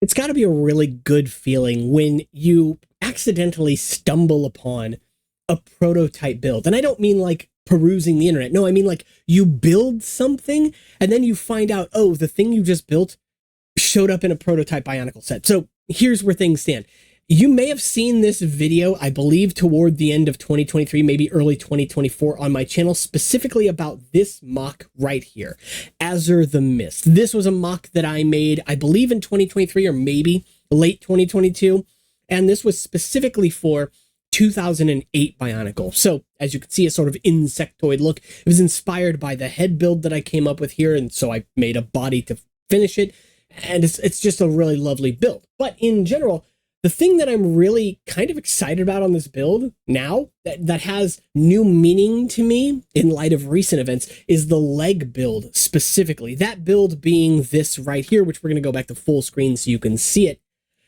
It's got to be a really good feeling when you accidentally stumble upon a prototype build. And I don't mean like perusing the internet. No, I mean like you build something and then you find out, oh, the thing you just built showed up in a prototype Bionicle set. So here's where things stand. You may have seen this video, I believe, toward the end of 2023, maybe early 2024 on my channel, specifically about this mock right here, Azure the Mist. This was a mock that I made, I believe, in 2023 or maybe late 2022. And this was specifically for 2008 Bionicle. So as you can see, a sort of insectoid look. It was inspired by the head build that I came up with here. And so I made a body to finish it. And it's just a really lovely build. But in general, the thing that I'm really kind of excited about on this build now that has new meaning to me in light of recent events is the leg build specifically. That build being this right here, which we're going to go back to full screen so you can see it.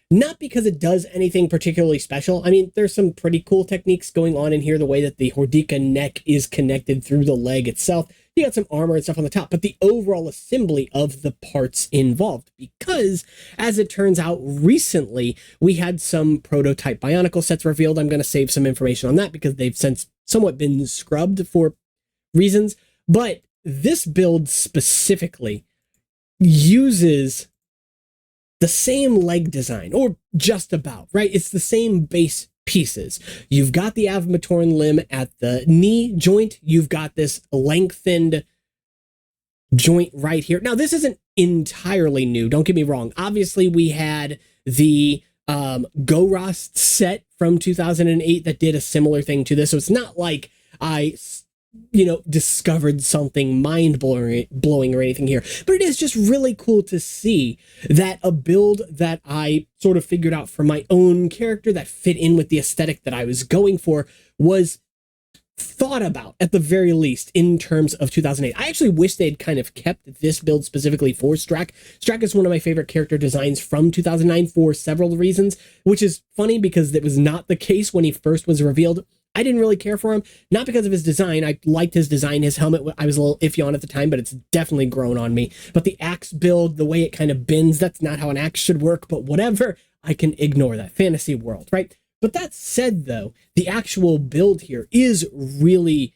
Not because it does anything particularly special. I mean, there's some pretty cool techniques going on in here. The way that the Hordika neck is connected through the leg itself. You got some armor and stuff on the top, but the overall assembly of the parts involved, because as it turns out recently, we had some prototype Bionicle sets revealed. I'm going to save some information on that because they've since somewhat been scrubbed for reasons, but this build specifically uses the same leg design, or just about, right? It's the same base pieces. You've got the Avmatorn limb at the knee joint. You've got this lengthened joint right here. Now, this isn't entirely new. Don't get me wrong. Obviously, we had the Gorost set from 2008 that did a similar thing to this. So it's not like I discovered something mind-blowing or anything here. But it is just really cool to see that a build that I sort of figured out for my own character that fit in with the aesthetic that I was going for was thought about, at the very least, in terms of 2008. I actually wish they'd kind of kept this build specifically for Strack. Strack is one of my favorite character designs from 2009 for several reasons, which is funny because it was not the case when he first was revealed. I didn't really care for him, not because of his design. I liked his design. His helmet, I was a little iffy on at the time, but it's definitely grown on me. But the axe build, the way it kind of bends, that's not how an axe should work, but whatever, I can ignore that. Fantasy world, right? But that said, though, the actual build here is really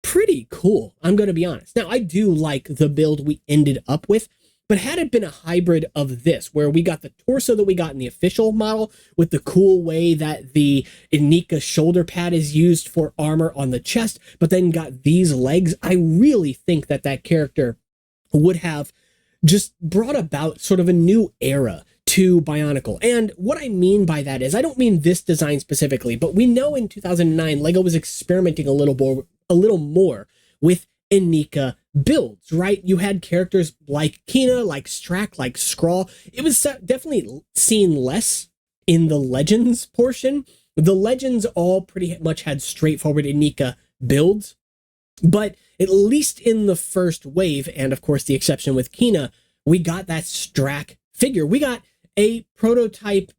pretty cool. I'm going to be honest. Now, I do like the build we ended up with, but had it been a hybrid of this, where we got the torso that we got in the official model with the cool way that the Inika shoulder pad is used for armor on the chest, but then got these legs, I really think that that character would have just brought about sort of a new era to Bionicle. And what I mean by that is, I don't mean this design specifically, but we know in 2009, LEGO was experimenting a little more with Inika builds, right? You had characters like Kina, like Strack, like Skrull. It was definitely seen less in the Legends portion. The Legends all pretty much had straightforward Inika builds, but at least in the first wave, and of course the exception with Kina, we got that Strack figure. We got a prototype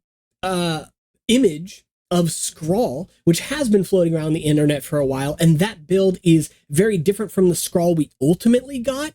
image of Skrull, which has been floating around the internet for a while, and that build is very different from the Skrull we ultimately got,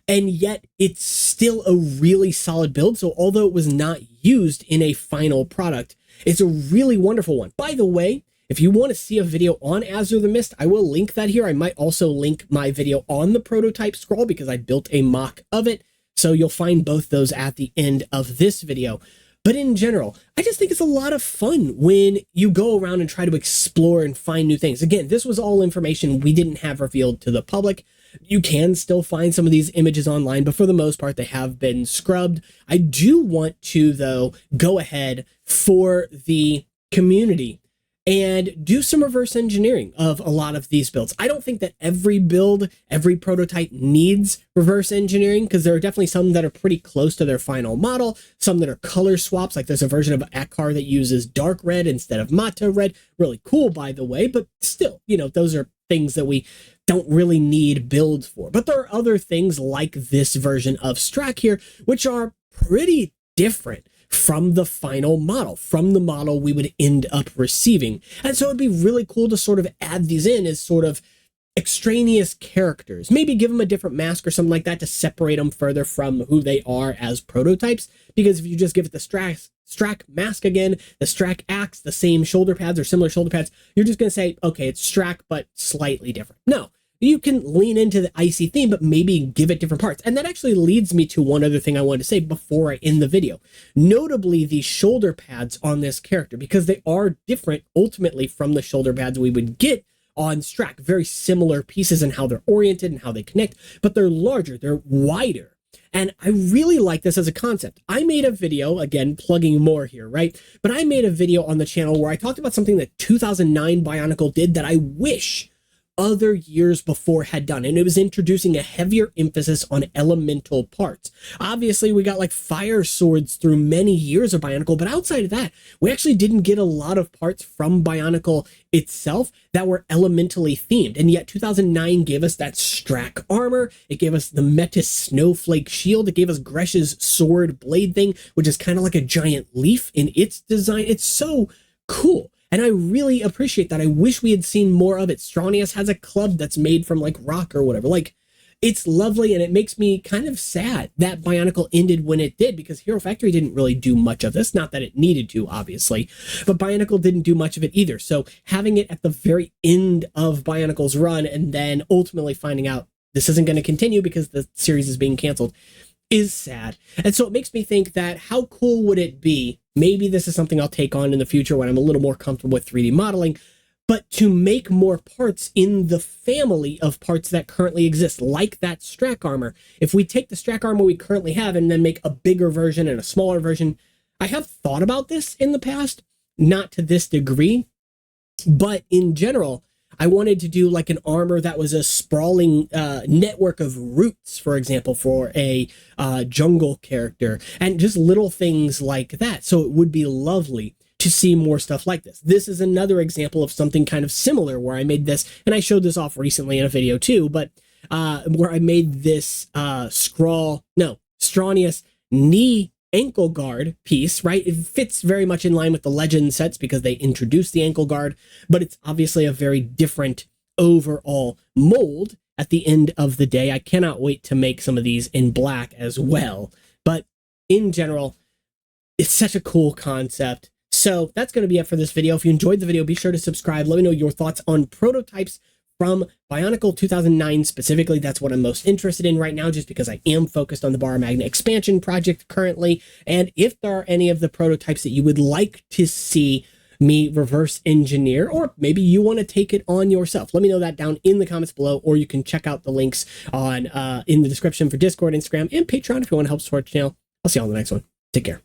and yet it's still a really solid build. So although it was not used in a final product, it's a really wonderful one. By the way, if you want to see a video on Azure the Mist, I will link that here. I might also link my video on the prototype Skrull because I built a mock of it. So you'll find both those at the end of this video. But in general, I just think it's a lot of fun when you go around and try to explore and find new things. Again, this was all information we didn't have revealed to the public. You can still find some of these images online, but for the most part, they have been scrubbed. I do want to, though, go ahead for the community and do some reverse engineering of a lot of these builds. I don't think that every build, every prototype needs reverse engineering, because there are definitely some that are pretty close to their final model, some that are color swaps, like there's a version of Akkar that uses dark red instead of Mata red. Really cool, by the way, but still, those are things that we don't really need builds for. But there are other things like this version of Strack here, which are pretty different from the final model, from the model we would end up receiving. And so it'd be really cool to sort of add these in as sort of extraneous characters. Maybe give them a different mask or something like that to separate them further from who they are as prototypes. Because if you just give it the Strack mask again, the Strack axe, the same shoulder pads or similar shoulder pads, you're just going to say, okay, it's Strack, but slightly different. No, you can lean into the icy theme, but maybe give it different parts. And that actually leads me to one other thing I wanted to say before I end the video. Notably, the shoulder pads on this character, because they are different ultimately from the shoulder pads we would get on Strack. Very similar pieces in how they're oriented and how they connect, but they're larger, they're wider. And I really like this as a concept. I made a video, again, plugging more here, right? But I made a video on the channel where I talked about something that 2009 Bionicle did that I wish other years before had done, and it was introducing a heavier emphasis on elemental parts. Obviously, we got like fire swords through many years of Bionicle, but outside of that, we actually didn't get a lot of parts from Bionicle itself that were elementally themed, and yet 2009 gave us that Strack armor, it gave us the Metis snowflake shield, it gave us Gresh's sword blade thing, which is kind of like a giant leaf in its design. It's so cool. And I really appreciate that. I wish we had seen more of it. Stronius has a club that's made from like rock or whatever. Like, it's lovely, and it makes me kind of sad that Bionicle ended when it did, because Hero Factory didn't really do much of this. Not that it needed to, obviously, but Bionicle didn't do much of it either. So having it at the very end of Bionicle's run and then ultimately finding out this isn't going to continue because the series is being canceled is sad. And so it makes me think that how cool would it be, maybe this is something I'll take on in the future when I'm a little more comfortable with 3D modeling, but to make more parts in the family of parts that currently exist, like that Strack armor. If we take the Strack armor we currently have and then make a bigger version and a smaller version, I have thought about this in the past, not to this degree, but in general, I wanted to do like an armor that was a sprawling network of roots, for example, for a jungle character, and just little things like that. So it would be lovely to see more stuff like this. This is another example of something kind of similar where I made this, and I showed this off recently in a video too, but where I made this Stronius knee ankle guard piece, right? It fits very much in line with the Legend sets because they introduced the ankle guard, but it's obviously a very different overall mold at the end of the day. I cannot wait to make some of these in black as well. But in general, it's such a cool concept. So that's going to be it for this video. If you enjoyed the video, be sure to subscribe. Let me know your thoughts on prototypes from Bionicle 2009 specifically. That's what I'm most interested in right now, just because I am focused on the Bar Magna expansion project currently. And if there are any of the prototypes that you would like to see me reverse engineer, or maybe you want to take it on yourself, let me know that down in the comments below, or you can check out the links on in the description for Discord, Instagram, and Patreon if you want to help support the channel. I'll see you all in the next one. Take care.